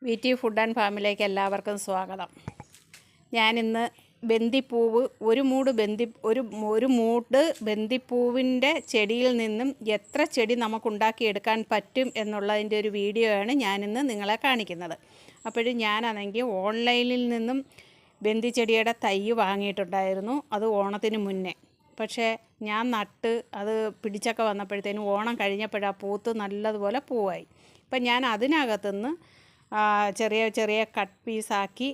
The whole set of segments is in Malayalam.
വീറ്റി ഫുഡ് ആൻഡ് ഫാമിലേക്ക് എല്ലാവർക്കും സ്വാഗതം. ഞാനിന്ന് ബന്ദിപ്പൂവ് ഒരു മൂട് ബന്ദിപ്പൂവിൻ്റെ ചെടിയിൽ നിന്നും എത്ര ചെടി നമുക്കുണ്ടാക്കിയെടുക്കാൻ പറ്റും എന്നുള്ളതിൻ്റെ ഒരു വീഡിയോ ആണ് ഞാനിന്ന് നിങ്ങളെ കാണിക്കുന്നത്. അപ്പോഴും ഞാനാണെങ്കിൽ ഓൺലൈനിൽ നിന്നും ബന്ദി ചെടിയുടെ തൈ വാങ്ങിയിട്ടുണ്ടായിരുന്നു, അത് ഓണത്തിന് മുന്നേ. പക്ഷേ ഞാൻ നട്ട് അത് പിടിച്ചൊക്കെ വന്നപ്പോഴത്തേനും ഓണം കഴിഞ്ഞപ്പോഴാ പൂത്ത് നല്ലതുപോലെ പൂവായി. അപ്പം ഞാൻ അതിനകത്തുനിന്ന് ചെറിയ ചെറിയ കട്ട് പീസാക്കി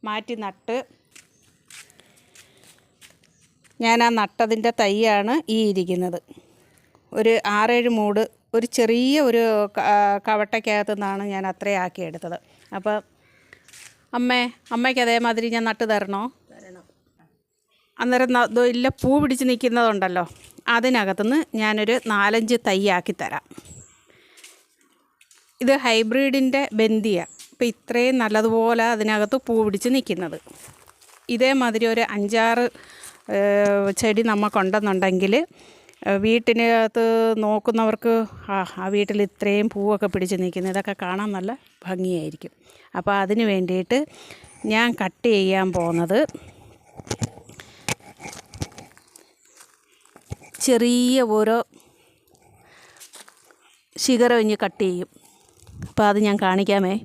മാറ്റി നട്ട് ഞാൻ നട്ടതിൻ്റെ തൈയാണ് ഈ ഇരിക്കുന്നത്. ഒരു 6-7 മൂട് ഒരു ചെറിയ കവട്ടയ്ക്കകത്തു നിന്നാണ് ഞാൻ അത്രയും ആക്കിയെടുത്തത്. അപ്പോൾ അമ്മയ്ക്ക് അതേമാതിരി ഞാൻ നട്ട് തരണോ? അന്നേരം ഇല്ല പൂ പിടിച്ച് നിൽക്കുന്നതുണ്ടല്ലോ, അതിനകത്തുനിന്ന് ഞാനൊരു 4-5 തൈ ആക്കി തരാം. ഇത് ഹൈബ്രിഡിൻ്റെ ബന്ദിയാണ്. അപ്പോൾ ഇത്രയും നല്ലതുപോലെ അതിനകത്ത് പൂ പിടിച്ച് നിൽക്കുന്നത്. ഇതേമാതിരി ഒരു 5-6 ചെടി നമുക്കുണ്ടെന്നുണ്ടെങ്കിൽ വീട്ടിനകത്ത് നോക്കുന്നവർക്ക് ആ വീട്ടിൽ ഇത്രയും പൂവൊക്കെ പിടിച്ച് നിൽക്കുന്നത് ഇതൊക്കെ കാണാൻ നല്ല ഭംഗിയായിരിക്കും. അപ്പോൾ അതിന് വേണ്ടിയിട്ട് ഞാൻ കട്ട് ചെയ്യാൻ പോകുന്നത് ചെറിയ ഓരോ ശിഖരം ഇഞ്ഞ് കട്ട് ചെയ്യും. അപ്പോൾ അത് ഞാൻ കാണിക്കാമേ.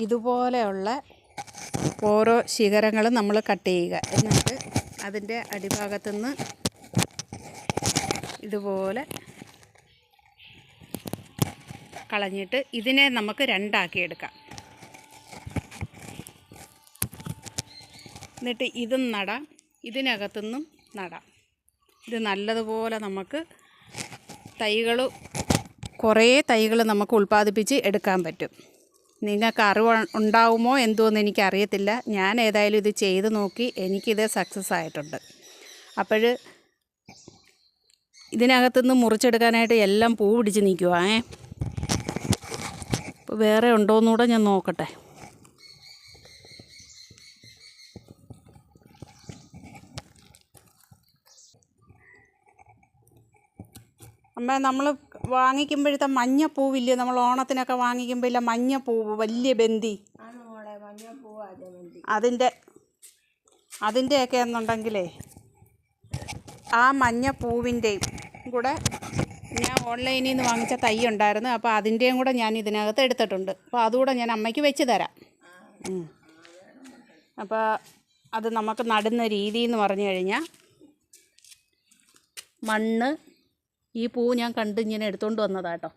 ഇതുപോലെയുള്ള ഓരോ ശിഖരങ്ങളും നമ്മൾ കട്ട് ചെയ്യുക. എന്നിട്ട് അതിൻ്റെ അടിഭാഗത്തുനിന്ന് ഇതുപോലെ കളഞ്ഞിട്ട് ഇതിനെ നമുക്ക് 2 ആക്കിയെടുക്കാം. എന്നിട്ട് ഇതും നടാം, ഇതിനകത്തുനിന്നും നടാം. ഇത് നല്ലതുപോലെ നമുക്ക് കുറേ തൈകൾ നമുക്ക് ഉൽപ്പാദിപ്പിച്ച് എടുക്കാൻ പറ്റും. നിങ്ങൾക്ക് അറിവ് ഉണ്ടാവുമോ എന്തോന്ന് എനിക്കറിയത്തില്ല. ഞാൻ ഏതായാലും ഇത് ചെയ്ത് നോക്കി, എനിക്കിത് സക്സസ് ആയിട്ടുണ്ട്. അപ്പോൾ ഇതിനകത്തുനിന്ന് മുറിച്ചെടുക്കാനായിട്ട് എല്ലാം പൂ പിടിച്ച് നിൽക്കുവാ. അപ്പോൾ വേറെ ഉണ്ടോയെന്നുകൂടെ ഞാൻ നോക്കട്ടെ. നമ്മൾ വാങ്ങിക്കുമ്പോഴത്തെ മഞ്ഞപ്പൂവില്ലേ, നമ്മൾ ഓണത്തിനൊക്കെ ഇല്ല മഞ്ഞപ്പൂവ്, വലിയ ബന്ദി, അതിൻ്റെയൊക്കെ എന്നുണ്ടെങ്കിലേ ആ മഞ്ഞപ്പൂവിൻ്റെയും കൂടെ ഞാൻ ഓൺലൈനിൽ നിന്ന് വാങ്ങിച്ച തൈ ഉണ്ടായിരുന്നു. അപ്പോൾ അതിൻ്റെയും കൂടെ ഞാൻ ഇതിനകത്ത് എടുത്തിട്ടുണ്ട്. അപ്പോൾ അതുകൂടെ ഞാൻ അമ്മയ്ക്ക് വെച്ച് തരാം. അപ്പോൾ അത് നമുക്ക് നടുന്ന രീതി എന്ന് പറഞ്ഞു കഴിഞ്ഞാൽ, മണ്ണ്, ഈ പൂ ഞാൻ കണ്ട് ഇങ്ങനെ എടുത്തുകൊണ്ട് വന്നതാട്ടോ.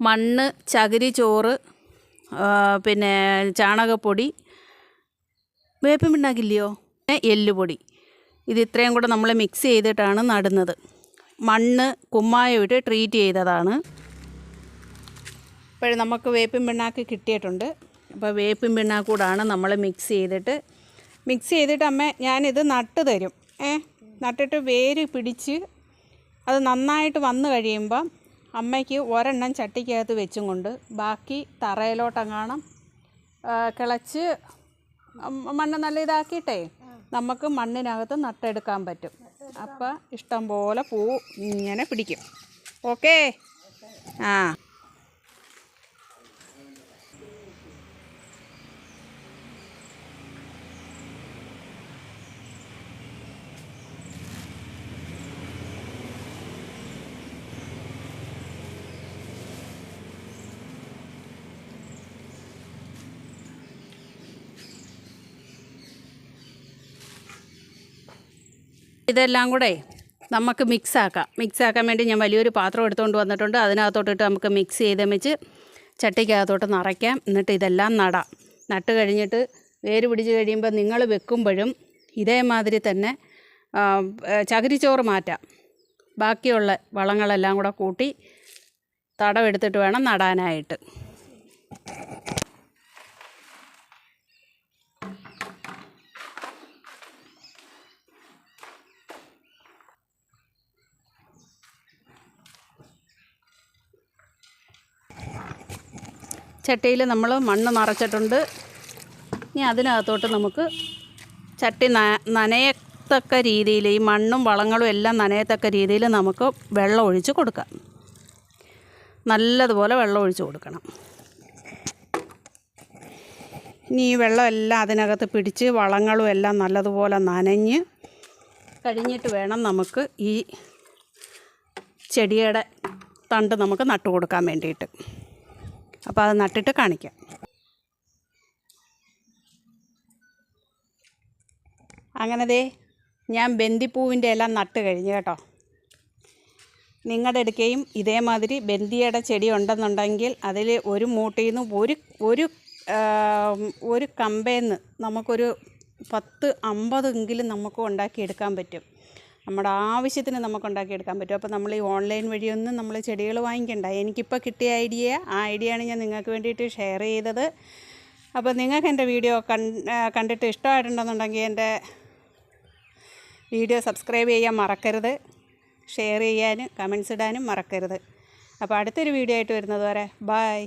മണ്ണ്, ചകിരിച്ചോറ്, പിന്നെ ചാണകപ്പൊടി, വേപ്പിൻ പിണ്ണാക്കില്ലയോ, എല്ലുപൊടി, ഇത് ഇത്രയും കൂടെ നമ്മൾ മിക്സ് ചെയ്തിട്ടാണ് നടുന്നത്. മണ്ണ് കുമ്മായം ഇട്ട് ട്രീറ്റ് ചെയ്തതാണ്. ഇപ്പോഴും നമുക്ക് വേപ്പിൻ പിണ്ണാക്ക് കിട്ടിയിട്ടുണ്ട്. അപ്പോൾ വേപ്പിൻ പിണ്ണാക്ക് കൂടാണ് നമ്മൾ മിക്സ് ചെയ്തിട്ട് അമ്മ ഞാനിത് നട്ട് തരും. നട്ടിട്ട് വേര് പിടിച്ച് അത് നന്നായിട്ട് വന്നു കഴിയുമ്പം അമ്മയ്ക്ക് ഒരെണ്ണം ചട്ടിക്കകത്ത് വെച്ചും കൊണ്ട് ബാക്കി തറയിലോട്ടെങ്ങാണം കിളച്ച് മണ്ണ് നല്ല ഇതാക്കിയിട്ടേ നമുക്ക് മണ്ണിനകത്ത് നട്ടെടുക്കാൻ പറ്റും. അപ്പം ഇഷ്ടം പോലെ പൂ ഇങ്ങനെ പിടിക്കും. ഓക്കേ. ഇതെല്ലാം കൂടെ നമുക്ക് മിക്സാക്കാൻ വേണ്ടി ഞാൻ വലിയൊരു പാത്രം എടുത്തുകൊണ്ട് വന്നിട്ടുണ്ട്. അതിനകത്തോട്ടിട്ട് നമുക്ക് മിക്സ് ചെയ്ത് വെച്ച് ചട്ടിക്കകത്തോട്ട് നിറയ്ക്കാം. എന്നിട്ട് ഇതെല്ലാം നട്ട് കഴിഞ്ഞിട്ട് വേര് പിടിച്ച് കഴിയുമ്പോൾ നിങ്ങൾ വെക്കുമ്പോഴും ഇതേമാതിരി തന്നെ ചകിരിച്ചോറ് മാറ്റാം. ബാക്കിയുള്ള വളങ്ങളെല്ലാം കൂടെ കൂട്ടി തടവെടുത്തിട്ട് വേണം നടാനായിട്ട്. ചട്ടിയിൽ നമ്മൾ മണ്ണ് നിറച്ചിട്ടുണ്ട്. ഇനി അതിനകത്തോട്ട് നമുക്ക് ചട്ടി നനയത്തക്ക രീതിയിൽ, ഈ മണ്ണും വളങ്ങളും എല്ലാം നനയത്തക്ക രീതിയിൽ നമുക്ക് വെള്ളം ഒഴിച്ച് കൊടുക്കാം. നല്ലതുപോലെ വെള്ളം ഒഴിച്ച് കൊടുക്കണം. ഇനി ഈ വെള്ളമെല്ലാം അതിനകത്ത് പിടിച്ച് വളങ്ങളും എല്ലാം നല്ലതുപോലെ നനഞ്ഞ് കഴിഞ്ഞിട്ട് വേണം നമുക്ക് ഈ ചെടിയുടെ തണ്ട് നമുക്ക് നട്ടു കൊടുക്കാൻ വേണ്ടിയിട്ട്. അപ്പോൾ അത് നട്ടിട്ട് കാണിക്കാം. അങ്ങനെ ദേ ഞാൻ ബന്ദിപ്പൂവിൻ്റെ എല്ലാം നട്ട് കഴിഞ്ഞു കേട്ടോ. നിങ്ങളുടെ അടുക്കയും ഇതേമാതിരി ബന്ദിയുടെ ചെടി ഉണ്ടെന്നുണ്ടെങ്കിൽ അതിൽ ഒരു മൂട്ടിൽ നിന്ന് ഒരു കമ്പേന്ന് നമുക്കൊരു 10-50 എങ്കിലും നമുക്ക് ഉണ്ടാക്കിയെടുക്കാൻ പറ്റും. നമ്മുടെ ആവശ്യത്തിന് നമുക്ക് ഉണ്ടാക്കിയെടുക്കാൻ പറ്റും. അപ്പോൾ നമ്മൾ ഈ ഓൺലൈൻ വഴിയൊന്നും നമ്മൾ ചെടികൾ വാങ്ങിക്കണ്ട. എനിക്കിപ്പോൾ കിട്ടിയ ആ ഐഡിയയാണ് ഞാൻ നിങ്ങൾക്ക് വേണ്ടിയിട്ട് ഷെയർ ചെയ്തത്. അപ്പോൾ നിങ്ങൾക്ക് എൻ്റെ വീഡിയോ കണ്ടിട്ട് ഇഷ്ടമായിട്ടുണ്ടെന്നുണ്ടെങ്കിൽ എൻ്റെ വീഡിയോ സബ്സ്ക്രൈബ് ചെയ്യാൻ മറക്കരുത്. ഷെയർ ചെയ്യാനും കമൻസ് ഇടാനും മറക്കരുത്. അപ്പോൾ അടുത്തൊരു വീഡിയോ ആയിട്ട് വരുന്നത് വരെ ബൈ.